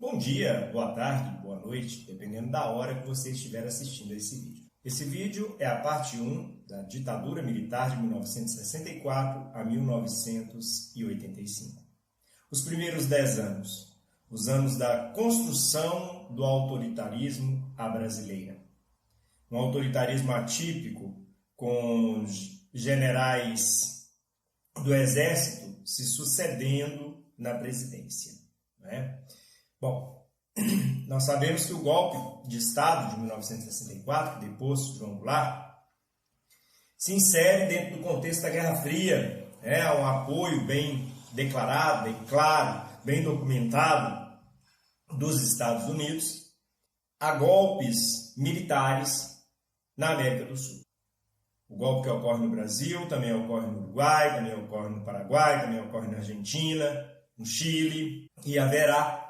Bom dia, boa tarde, boa noite, dependendo da hora que você estiver assistindo a esse vídeo. Esse vídeo é a parte 1 da ditadura militar de 1964 a 1985. Os primeiros 10 anos, os anos da construção do autoritarismo à brasileira. Um autoritarismo atípico, com generais do exército se sucedendo na presidência, né? Bom, nós sabemos que o golpe de Estado de 1964, que depois João Goulart, se insere dentro do contexto da Guerra Fria, um apoio bem declarado, bem claro, bem documentado dos Estados Unidos a golpes militares na América do Sul. O golpe que ocorre no Brasil, também ocorre no Uruguai, também ocorre no Paraguai, também ocorre na Argentina, no Chile, e haverá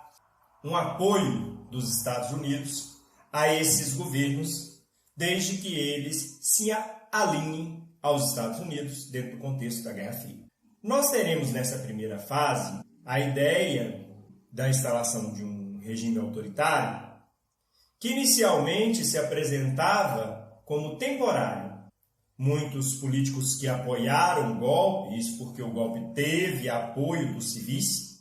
um apoio dos Estados Unidos a esses governos, desde que eles se alinhem aos Estados Unidos dentro do contexto da Guerra Fria. Nós teremos nessa primeira fase a ideia da instalação de um regime autoritário que inicialmente se apresentava como temporário. Muitos políticos que apoiaram o golpe, isso porque o golpe teve apoio dos civis,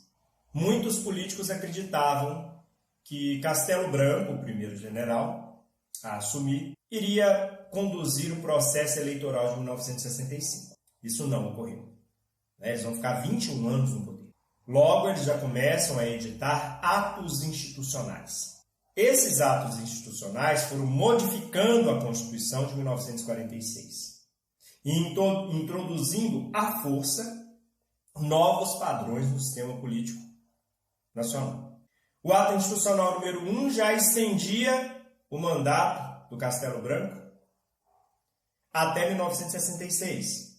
muitos políticos acreditavam que Castelo Branco, o primeiro general a assumir, iria conduzir o processo eleitoral de 1965. Isso não ocorreu. Eles vão ficar 21 anos no poder. Logo, eles já começam a editar atos institucionais. Esses atos institucionais foram modificando a Constituição de 1946 e introduzindo à força novos padrões no sistema político nacional. O ato institucional número 1 já estendia o mandato do Castelo Branco até 1966.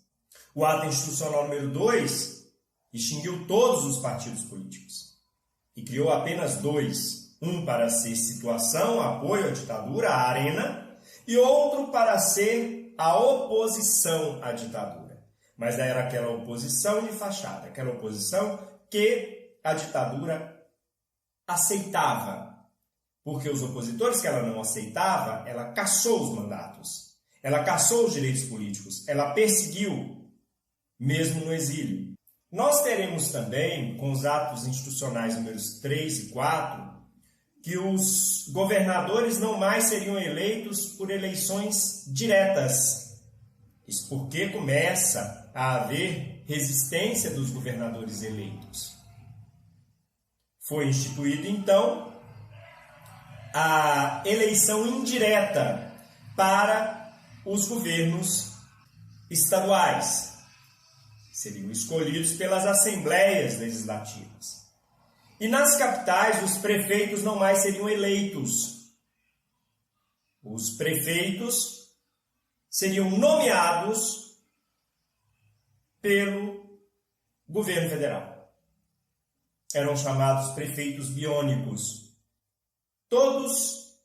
O ato institucional número 2 extinguiu todos os partidos políticos e criou apenas dois. Um para ser situação, apoio à ditadura, a arena, e outro para ser a oposição à ditadura. Mas era aquela oposição de fachada, aquela oposição que a ditadura aceitava. Porque os opositores que ela não aceitava, ela cassou os mandatos, ela cassou os direitos políticos, ela perseguiu, mesmo no exílio. Nós teremos também, com os atos institucionais números 3 e 4, que os governadores não mais seriam eleitos por eleições diretas. Isso porque começa a haver resistência dos governadores eleitos. Foi instituído, então, a eleição indireta para os governos estaduais. Seriam escolhidos pelas assembleias legislativas. E nas capitais, os prefeitos não mais seriam eleitos. Os prefeitos seriam nomeados pelo governo federal. Eram chamados prefeitos biônicos. Todos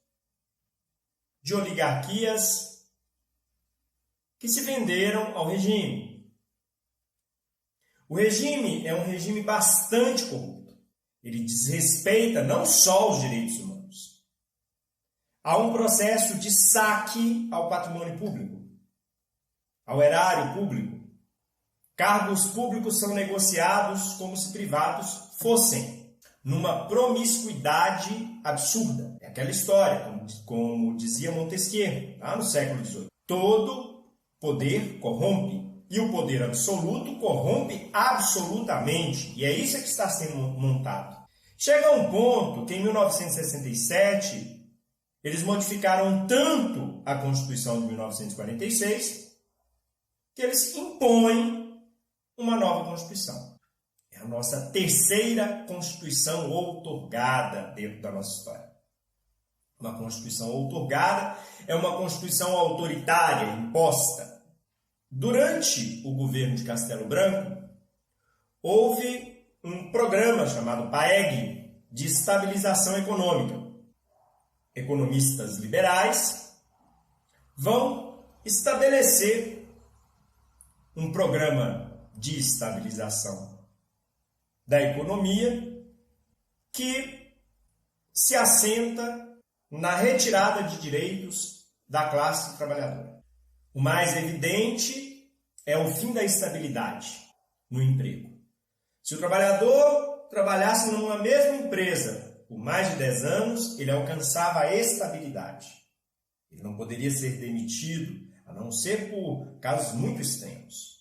de oligarquias que se venderam ao regime. O regime é um regime bastante corrupto. Ele desrespeita não só os direitos humanos. Há um processo de saque ao patrimônio público, ao erário público. Cargos públicos são negociados como se privados fossem, numa promiscuidade absurda. É aquela história, como dizia Montesquieu, lá no século XVIII. Todo poder corrompe. E o poder absoluto corrompe absolutamente. E é isso que está sendo montado. Chega a um ponto que em 1967 eles modificaram tanto a Constituição de 1946 que eles impõem uma nova Constituição. É a nossa terceira Constituição outorgada dentro da nossa história. Uma Constituição outorgada é uma Constituição autoritária, imposta. Durante o governo de Castelo Branco, houve um programa chamado PAEG, de estabilização econômica. Economistas liberais vão estabelecer um programa de estabilização da economia que se assenta na retirada de direitos da classe trabalhadora. O mais evidente é o fim da estabilidade no emprego. Se o trabalhador trabalhasse numa mesma empresa por mais de 10 anos, ele alcançava a estabilidade. Ele não poderia ser demitido, a não ser por casos muito extremos.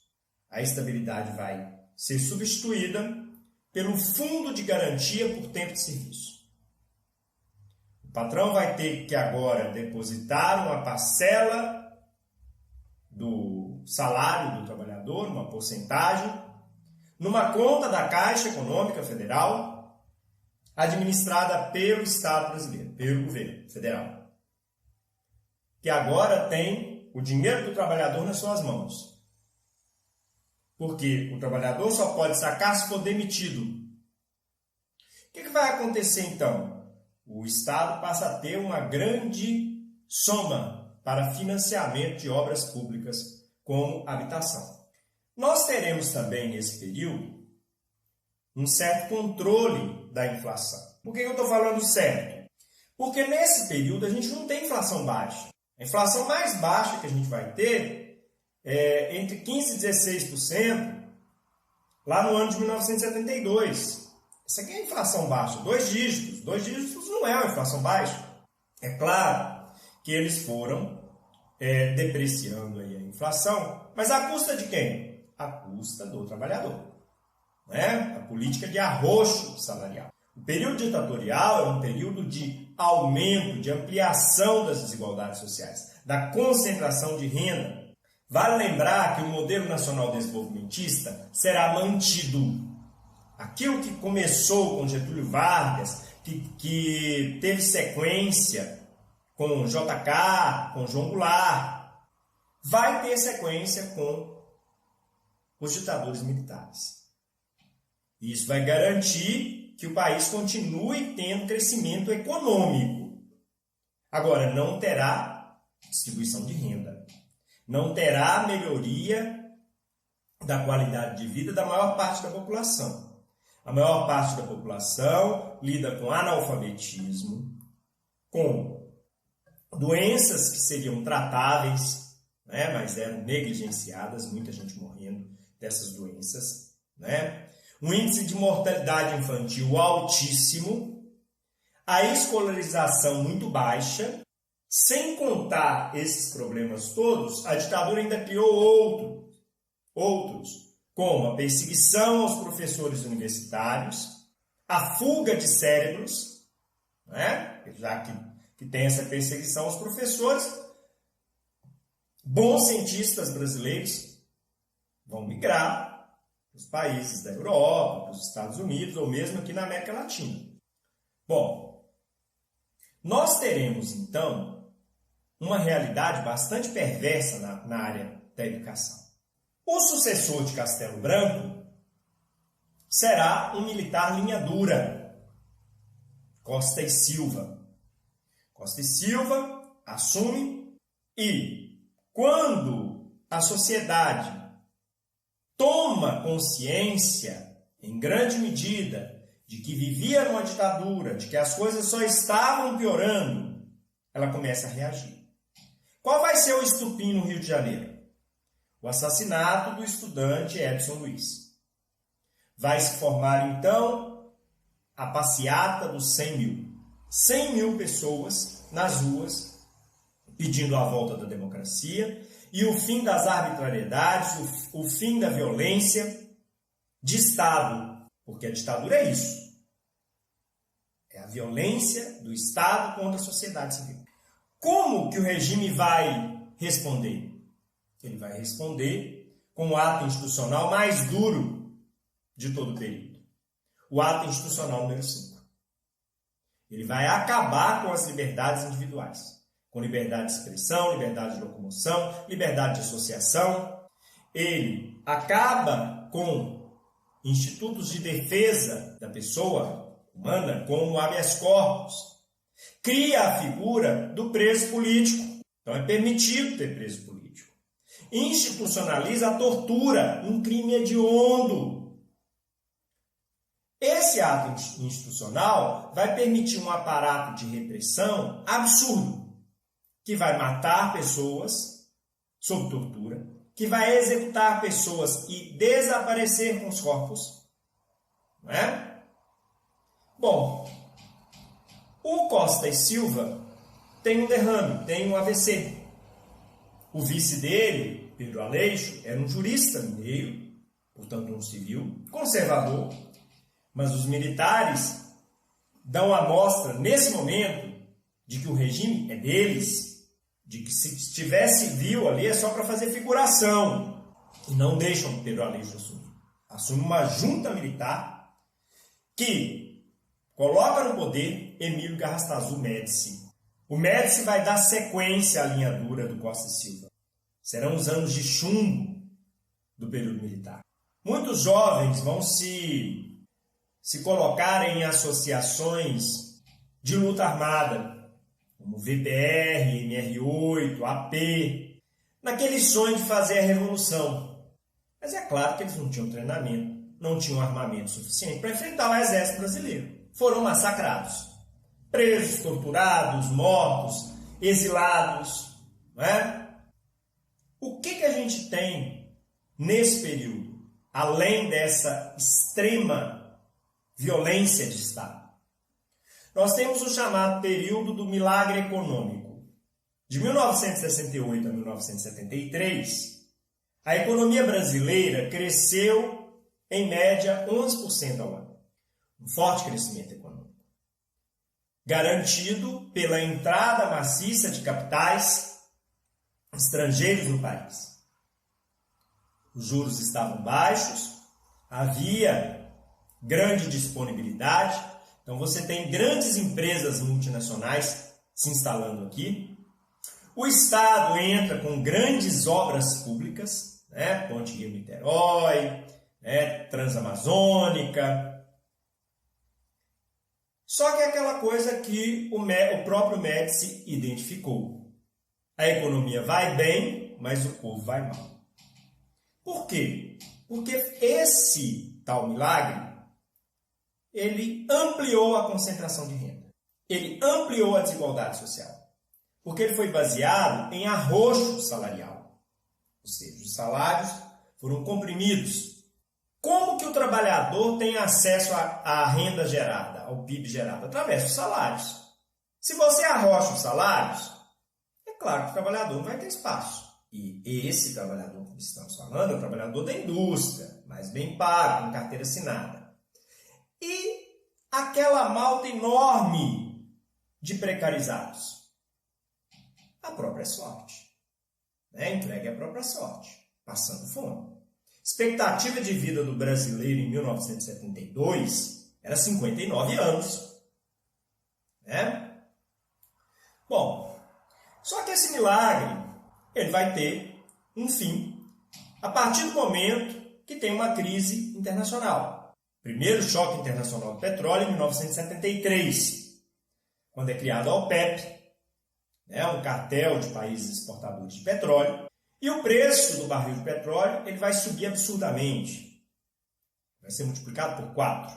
A estabilidade vai ser substituída pelo fundo de garantia por tempo de serviço. O patrão vai ter que agora depositar uma parcela do salário do trabalhador, uma porcentagem, numa conta da Caixa Econômica Federal, administrada pelo Estado brasileiro, pelo governo federal, que agora tem o dinheiro do trabalhador nas suas mãos. Porque o trabalhador só pode sacar se for demitido. O que vai acontecer então? O Estado passa a ter uma grande soma para financiamento de obras públicas como habitação. Nós teremos também nesse período um certo controle da inflação. Por que eu estou falando certo? Porque nesse período a gente não tem inflação baixa. A inflação mais baixa que a gente vai ter é entre 15% e 16% lá no ano de 1972. Essa aqui é a inflação baixa, 2 dígitos. 2 dígitos não é uma inflação baixa. É claro que eles foram depreciando aí a inflação, mas à custa de quem? À custa do trabalhador. Né? A política de arroxo salarial. O período ditatorial é um período de aumento, de ampliação das desigualdades sociais, da concentração de renda. Vale lembrar que o modelo nacional desenvolvimentista será mantido. Aquilo que começou com Getúlio Vargas, que teve sequência com JK, com João Goulart, vai ter sequência com os ditadores militares. Isso vai garantir que o país continue tendo crescimento econômico. Agora, não terá distribuição de renda. Não terá melhoria da qualidade de vida da maior parte da população. A maior parte da população lida com analfabetismo, com doenças que seriam tratáveis, né, mas eram negligenciadas, muita gente morrendo dessas doenças, né? Um índice de mortalidade infantil altíssimo, a escolarização muito baixa. Sem contar esses problemas todos, a ditadura ainda criou outros, como a perseguição aos professores universitários, a fuga de cérebros, né? Já que tem essa perseguição aos professores, bons cientistas brasileiros vão migrar para os países da Europa, para os Estados Unidos, ou mesmo aqui na América Latina. Bom, nós teremos, então, uma realidade bastante perversa na área da educação. O sucessor de Castelo Branco será um militar linha dura, Costa e Silva. Costa e Silva assume e, quando a sociedade toma consciência, em grande medida, de que vivia numa ditadura, de que as coisas só estavam piorando, ela começa a reagir. Qual vai ser o estupim no Rio de Janeiro? O assassinato do estudante Edson Luiz. Vai se formar, então, a passeata dos 100 mil. 100 mil pessoas nas ruas pedindo a volta da democracia e o fim das arbitrariedades, o fim da violência de Estado. Porque a ditadura é isso. É a violência do Estado contra a sociedade civil. Como que o regime vai responder? Ele vai responder com o ato institucional mais duro de todo o período. O ato institucional número 5. Ele vai acabar com as liberdades individuais. Com liberdade de expressão, liberdade de locomoção, liberdade de associação. Ele acaba com institutos de defesa da pessoa humana, como o habeas corpus. Cria a figura do preso político. Então é permitido ter preso político. Institucionaliza a tortura, um crime hediondo. Esse ato institucional vai permitir um aparato de repressão absurdo, que vai matar pessoas sob tortura, que vai executar pessoas e desaparecer com os corpos, não é? Bom, o Costa e Silva tem um derrame, tem um AVC. O vice dele, Pedro Aleixo, era um jurista mineiro, portanto um civil, conservador, mas os militares dão a mostra, nesse momento, de que o regime é deles, de que se tiver civil ali é só para fazer figuração, e não deixam Pedro Aleixo assumir. Assume uma junta militar que coloca no poder Emílio Garrastazu Médici. O Médici vai dar sequência à linha dura do Costa e Silva. Serão os anos de chumbo do período militar. Muitos jovens vão se colocar em associações de luta armada, como VPR, MR8, AP, naquele sonho de fazer a revolução. Mas é claro que eles não tinham treinamento, não tinham armamento suficiente para enfrentar o exército brasileiro. Foram massacrados, presos, torturados, mortos, exilados, não é? O que a gente tem nesse período, além dessa extrema violência de Estado? Nós temos o chamado período do milagre econômico. De 1968 a 1973, a economia brasileira cresceu, em média, 11% ao ano. Um forte crescimento econômico, garantido pela entrada maciça de capitais estrangeiros no país. Os juros estavam baixos, havia grande disponibilidade, então você tem grandes empresas multinacionais se instalando aqui. O Estado entra com grandes obras públicas, né? Ponte Rio-Niterói, né? Transamazônica. Só que é aquela coisa que o próprio Médici identificou. A economia vai bem, mas o povo vai mal. Por quê? Porque esse tal milagre, ele ampliou a concentração de renda. Ele ampliou a desigualdade social. Porque ele foi baseado em arroxo salarial. Ou seja, os salários foram comprimidos. Como que o trabalhador tem acesso à renda gerada, ao PIB gerado? Através dos salários. Se você arrocha os salários, é claro que o trabalhador não vai ter espaço. E esse trabalhador que estamos falando é o trabalhador da indústria, mais bem pago, com carteira assinada. E aquela malta enorme de precarizados. A própria sorte. Entregue a própria sorte, passando fome. Expectativa de vida do brasileiro em 1972 era 59 anos. Né? Bom, só que esse milagre ele vai ter um fim a partir do momento que tem uma crise internacional. Primeiro choque internacional do petróleo em 1973, quando é criado a OPEP, um cartel de países exportadores de petróleo, e o preço do barril de petróleo ele vai subir absurdamente. Vai ser multiplicado por 4.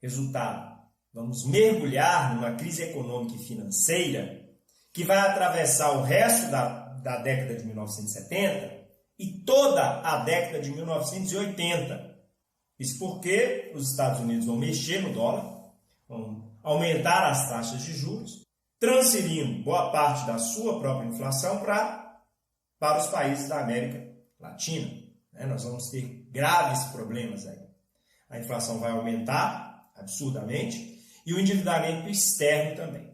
Resultado, vamos mergulhar numa crise econômica e financeira que vai atravessar o resto da década de 1970 e toda a década de 1980. Isso porque os Estados Unidos vão mexer no dólar, vão aumentar as taxas de juros, transferindo boa parte da sua própria inflação para os países da América Latina. Nós vamos ter graves problemas aí. A inflação vai aumentar absurdamente e o endividamento externo também.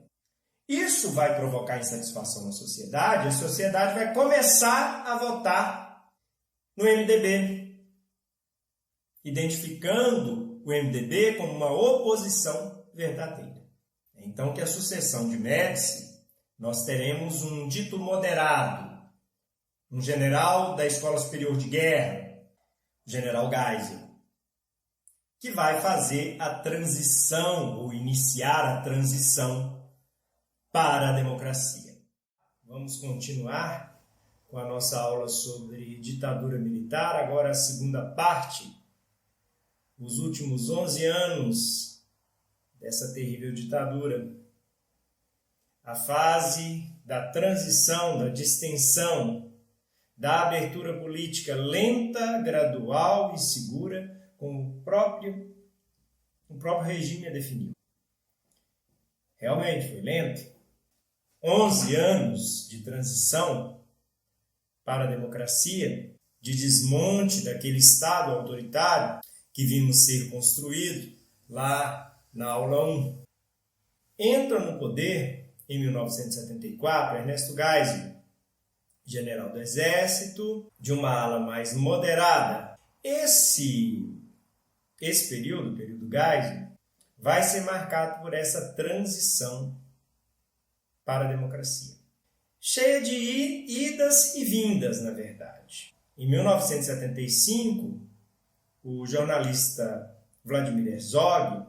Isso vai provocar insatisfação na sociedade, a sociedade vai começar a votar no MDB, identificando o MDB como uma oposição verdadeira. Então, que a sucessão de Médici, nós teremos um dito moderado, um general da Escola Superior de Guerra, o general Geisel, que vai fazer a transição, ou iniciar a transição para a democracia. Vamos continuar com a nossa aula sobre ditadura militar, agora a segunda parte os últimos 11 anos dessa terrível ditadura, a fase da transição, da distensão, da abertura política lenta, gradual e segura, como o próprio regime a definiu. Realmente foi lento. 11 anos de transição para a democracia, de desmonte daquele Estado autoritário que vimos ser construído lá na aula 1. Entra no poder, em 1974, Ernesto Geisel, general do Exército, de uma ala mais moderada. Esse período, o período Geisel, vai ser marcado por essa transição para a democracia. Cheia de idas e vindas, na verdade. Em 1975, o jornalista Vladimir Herzog,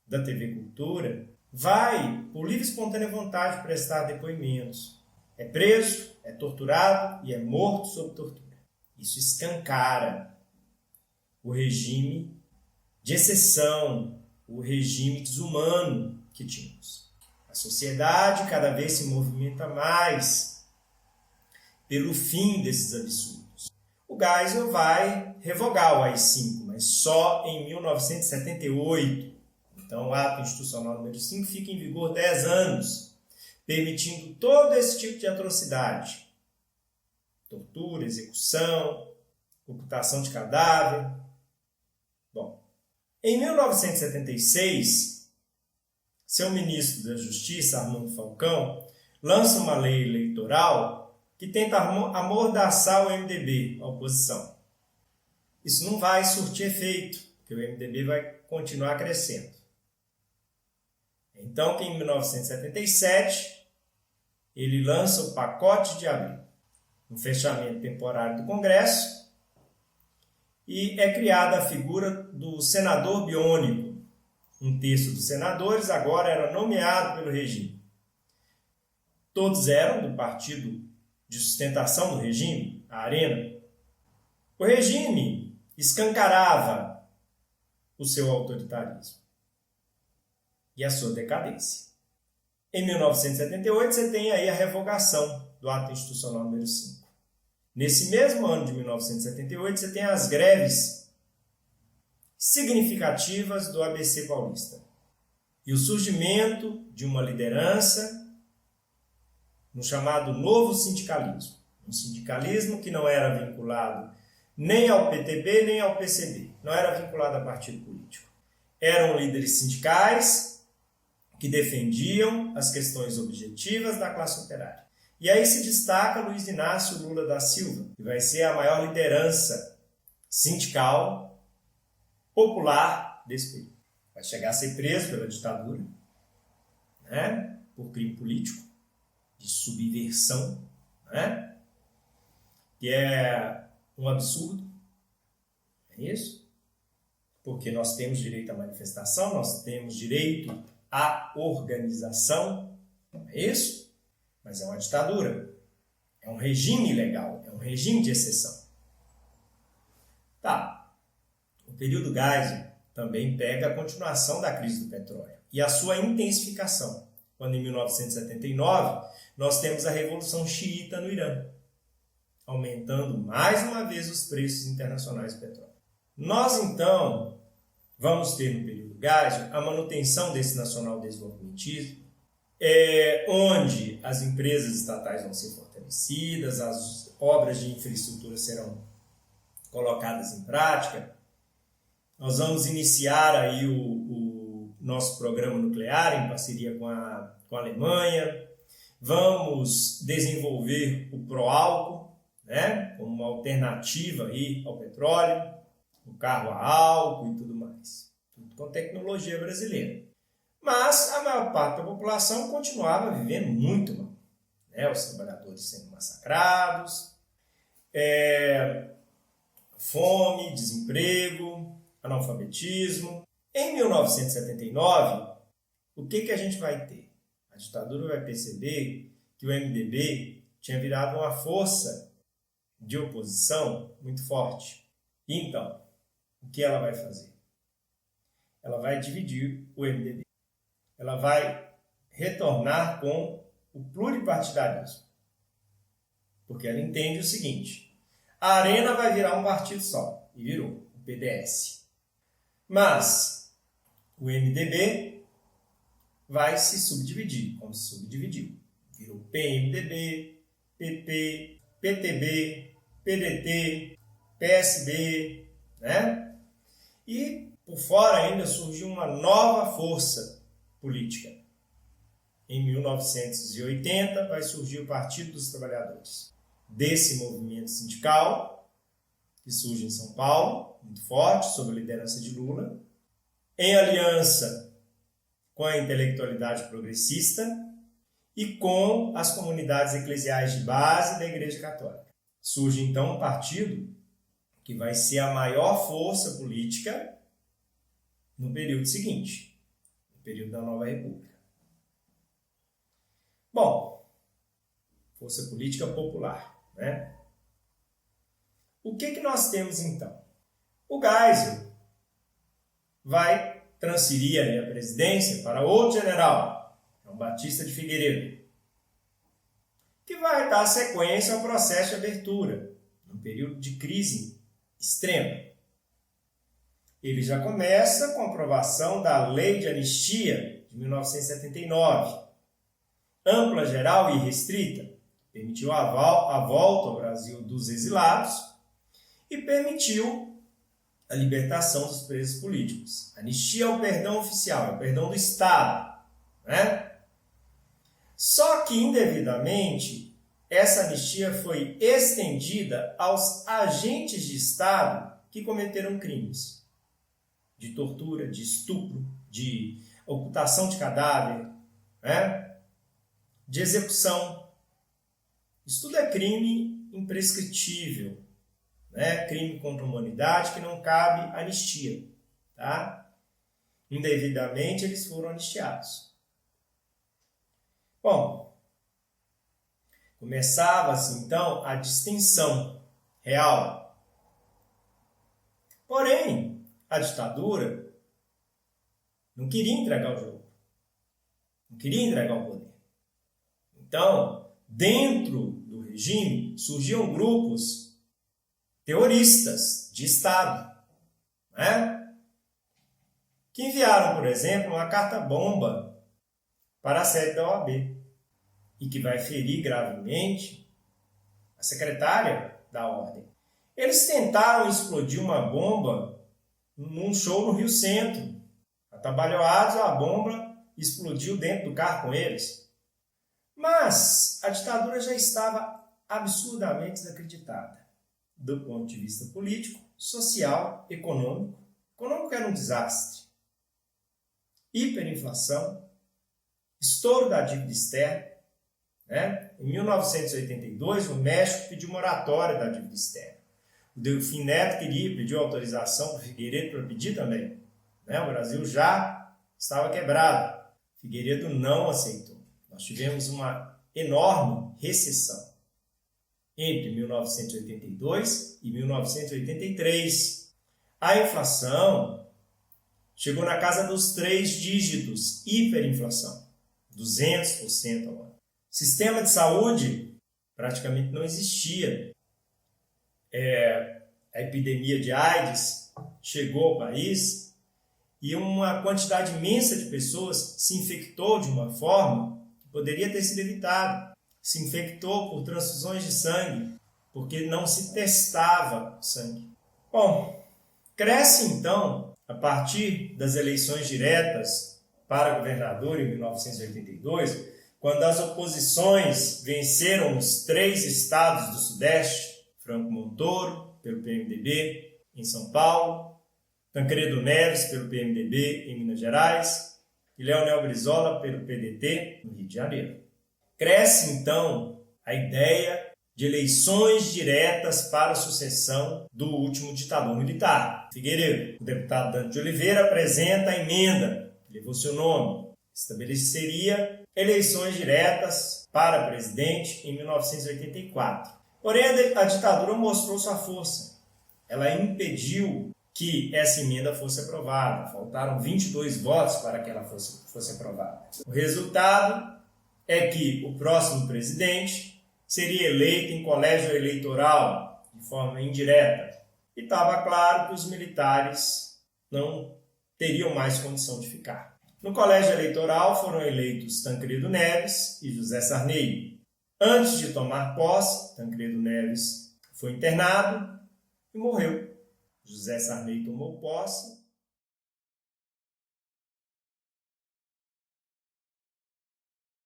da TV Cultura, vai, por livre e espontânea vontade, prestar depoimentos. É preso, é torturado e é morto sob tortura. Isso escancara o regime de exceção, o regime desumano que tínhamos. A sociedade cada vez se movimenta mais pelo fim desses absurdos. O Geisel vai revogar o AI-5, mas só em 1978. Então, o ato institucional número 5 fica em vigor 10 anos, permitindo todo esse tipo de atrocidade. Tortura, execução, ocultação de cadáver. Bom, em 1976, seu ministro da Justiça, Armando Falcão, lança uma lei eleitoral que tenta amordaçar o MDB, a oposição. Isso não vai surtir efeito, porque o MDB vai continuar crescendo. Então, em 1977, ele lança o pacote de abril, um fechamento temporário do Congresso, e é criada a figura do senador biônico. Um terço dos senadores agora era nomeado pelo regime. Todos eram do partido de sustentação do regime, a Arena. O regime escancarava o seu autoritarismo e a sua decadência. Em 1978, você tem aí a revogação do ato institucional número 5. Nesse mesmo ano de 1978, você tem as greves significativas do ABC paulista e o surgimento de uma liderança no chamado novo sindicalismo. Um sindicalismo que não era vinculado nem ao PTB nem ao PCB, não era vinculado a partido político. Eram líderes sindicais que defendiam as questões objetivas da classe operária. E aí se destaca Luiz Inácio Lula da Silva, que vai ser a maior liderança sindical popular desse período. Vai chegar a ser preso pela ditadura, né, por crime político, de subversão, né, que é um absurdo. É isso? Porque nós temos direito à manifestação, nós temos direito à organização, não é isso? Mas é uma ditadura, é um regime ilegal, é um regime de exceção. Tá, o período Geisel também pega a continuação da crise do petróleo e a sua intensificação, quando em 1979 nós temos a Revolução Xiita no Irã, aumentando mais uma vez os preços internacionais do petróleo. Nós, então, vamos ter no período Geisel a manutenção desse nacional-desenvolvimentismo, onde as empresas estatais vão ser fortalecidas, as obras de infraestrutura serão colocadas em prática. Nós vamos iniciar aí o nosso programa nuclear em parceria com a Alemanha. Vamos desenvolver o pró-álcool, né, como uma alternativa aí ao petróleo, o carro a álcool e tudo mais. Tudo com tecnologia brasileira. Mas a maior parte da população continuava vivendo muito mal, né? Os trabalhadores sendo massacrados, fome, desemprego, analfabetismo. Em 1979, o que a gente vai ter? A ditadura vai perceber que o MDB tinha virado uma força de oposição muito forte. Então, o que ela vai fazer? ela vai dividir o MDB. Ela vai retornar com o pluripartidarismo. Porque ela entende o seguinte: a Arena vai virar um partido só, e virou o PDS. Mas o MDB vai se subdividir, como se subdividiu. Virou PMDB, PP, PTB, PDT, PSB, né? E por fora ainda surgiu uma nova força política. Em 1980 vai surgir o Partido dos Trabalhadores. Desse movimento sindical, que surge em São Paulo, muito forte, sob a liderança de Lula, em aliança com a intelectualidade progressista e com as comunidades eclesiais de base da Igreja Católica. Surge então um partido que vai ser a maior força política no período seguinte, no período da Nova República. Bom, força política popular, né? O que nós temos então? O Geisel vai transferir a presidência para outro general, João Batista de Figueiredo, que vai dar sequência ao processo de abertura, num período de crise extrema. Ele já começa com a aprovação da Lei de Anistia de 1979, ampla, geral e restrita, permitiu a volta ao Brasil dos exilados e permitiu a libertação dos presos políticos. Anistia é o perdão oficial, é o perdão do Estado, né? Só que, indevidamente, essa anistia foi estendida aos agentes de Estado que cometeram crimes de tortura, de estupro, de ocultação de cadáver, né? De execução. Isso tudo é crime imprescritível, né? Crime contra a humanidade que não cabe anistia, tá? Indevidamente eles foram anistiados. Bom, começava-se então a distensão real. Porém, a ditadura não queria entregar o jogo, não queria entregar o poder. Então, dentro do regime surgiam grupos terroristas de Estado, né? Que enviaram, por exemplo, uma carta-bomba para a sede da OAB e que vai ferir gravemente a secretária da Ordem. Eles tentaram explodir uma bomba num show no Rio Centro. Atabalhoados, a bomba explodiu dentro do carro com eles. Mas a ditadura já estava absurdamente desacreditada do ponto de vista político, social, econômico. Econômico era um desastre. Hiperinflação, estouro da dívida externa, né? Em 1982, o México pediu moratória da dívida externa. O Delfim Neto pediu autorização para o Figueiredo para pedir também, né? O Brasil já estava quebrado. Figueiredo não aceitou. Nós tivemos uma enorme recessão entre 1982 e 1983. A inflação chegou na casa dos 3 dígitos, hiperinflação, 200% ao ano. Sistema de saúde praticamente não existia. A epidemia de AIDS chegou ao país e uma quantidade imensa de pessoas se infectou de uma forma que poderia ter sido evitada. Se infectou por transfusões de sangue, porque não se testava sangue. Bom, cresce então, a partir das eleições diretas para governador em 1982, quando as oposições venceram os 3 estados do Sudeste, Franco Montoro, pelo PMDB, em São Paulo, Tancredo Neves, pelo PMDB, em Minas Gerais, e Leonel Brizola, pelo PDT, no Rio de Janeiro. Cresce, então, a ideia de eleições diretas para a sucessão do último ditador militar, Figueiredo. O deputado Dante de Oliveira apresenta a emenda, que levou seu nome, estabeleceria eleições diretas para presidente em 1984. Porém, a ditadura mostrou sua força. Ela impediu que essa emenda fosse aprovada. Faltaram 22 votos para que ela fosse aprovada. O resultado é que o próximo presidente seria eleito em colégio eleitoral, de forma indireta. E estava claro que os militares não teriam mais condição de ficar. No colégio eleitoral foram eleitos Tancredo Neves e José Sarney. Antes de tomar posse, Tancredo Neves foi internado e morreu. José Sarney tomou posse